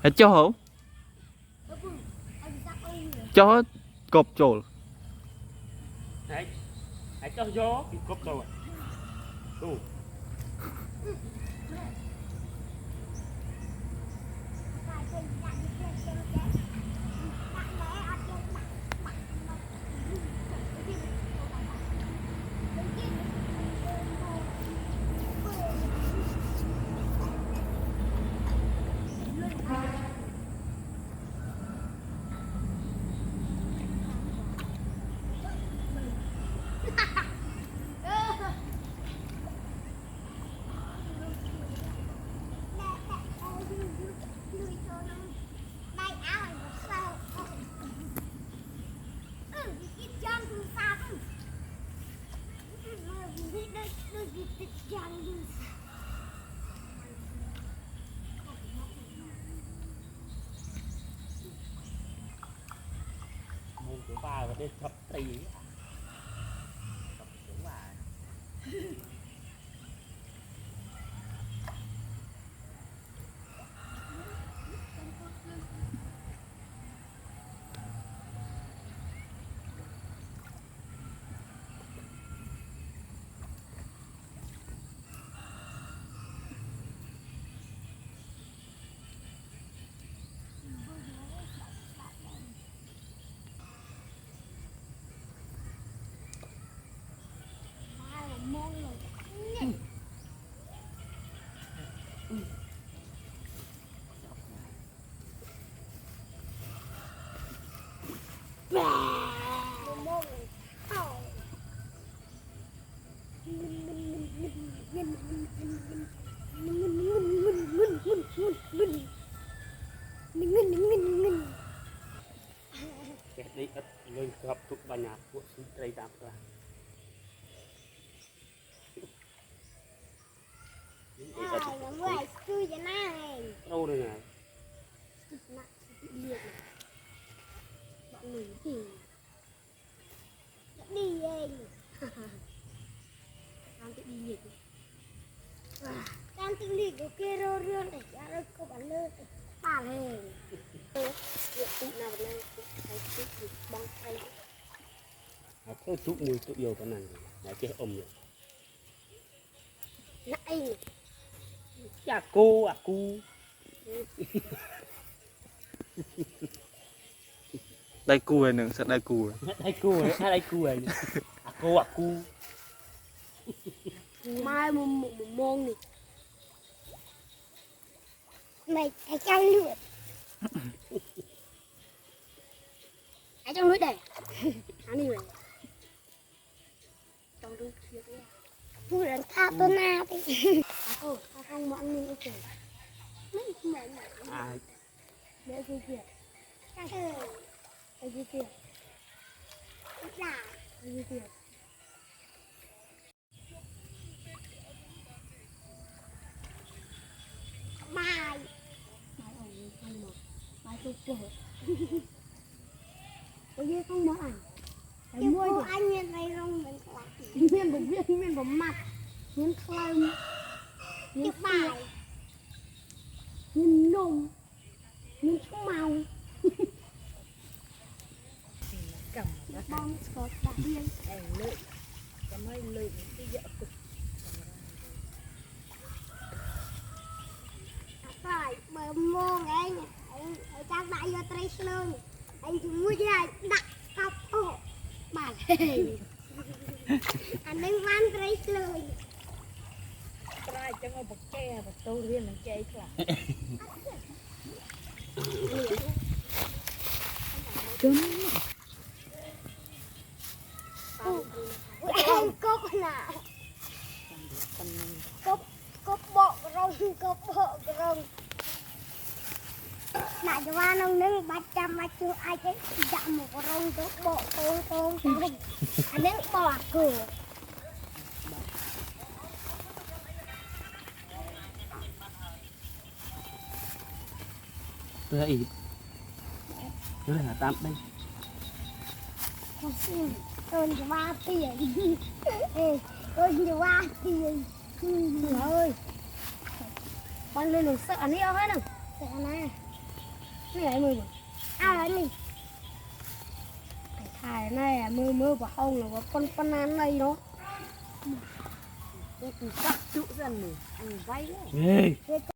Hết cho hổ cho cọp trổ đấy hãy cho gió bị cốp rồi đủ môn của ba và đi thập tỷ thập của ba đi ít lên gặp tụi bà nhà của sinh tây tạm ra đâu đây này đi em ăn tự đi nhiệt ăn tự đi của kia rô rương để ra đây có bản lơ bà hề tụi nào lên thấy chút băng tay thôi tụi mùi tụi yêu cái này là chết ôm vậy nãy à cô đây cù này nữa, sợ đây cù đây cô ấy à cô mai một môn này mày thấy trăng lửa ở trong núi đây ăn đi vậy trong núi kia đấy tôi đang tha tôi na đi cô không mọi người ok mấy mẹ ai để gì kìa cái gì kìa cái gì kìa bài ổng không một bài tôi chờ cái gì không muốn ảnh cái môi anh nhìn thấy không mình miên của mặt miên khơi miên bài miên nồng miên màu cầm bong sọt bạc điên lợi cái mấy lợi cái vợ cực phải bờ mông anh trang đại vô tây sơn anh chỉ mua ra đặt cọc ô bà anh đang van tây sơn trai cho nó bật ke và tôi riêng là chơi cả anh cốc nào cốc bộ rong lại cho ba nông nâng 300 bạch chưa ai cái dặm một rong cốc bộ tôm anh đến bỏ cửa tôi ý tôi là tạm đây tôi cho ba tiền tôi cho ba tiền ơi con lên được sợ anh ấy hết nè sợ này này mười ai này thải này mưa mưa vào hông là có con ăn này đó Cắt trụ dần này. Vay đấy. Ê.